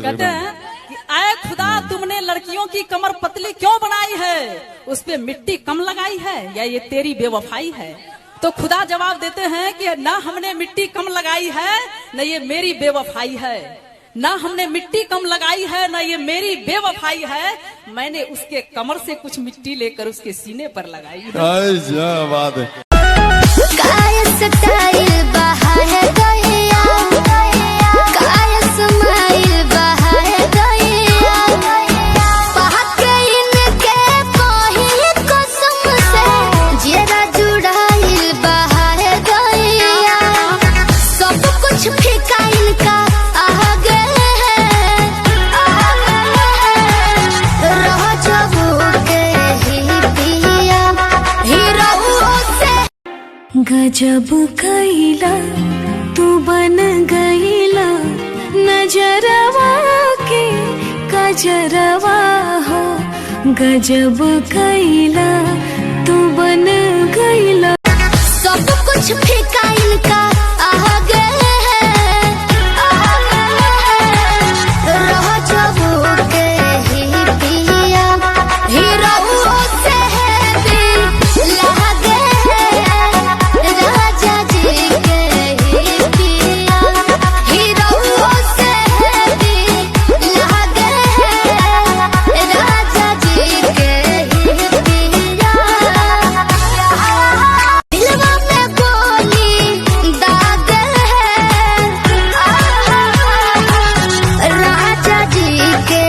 कहते हैं कि आए खुदा तुमने लड़कियों की कमर पतली क्यों बनाई है, उस पे मिट्टी कम लगाई है या ये तेरी बेवफाई है। तो खुदा जवाब देते हैं कि ना हमने मिट्टी कम लगाई है न ये मेरी बेवफाई है, ना हमने मिट्टी कम लगाई है ना ये मेरी बेवफाई है, मैंने उसके कमर से कुछ मिट्टी लेकर उसके सीने पर लगाई है। क्या बात है। गजब कैला तू बन गईला नजरवा के कजरवा हो, गजब कैला तू बन गईला। सब कुछ फीका इनका आगे रह जब के ही पिया हीरो से के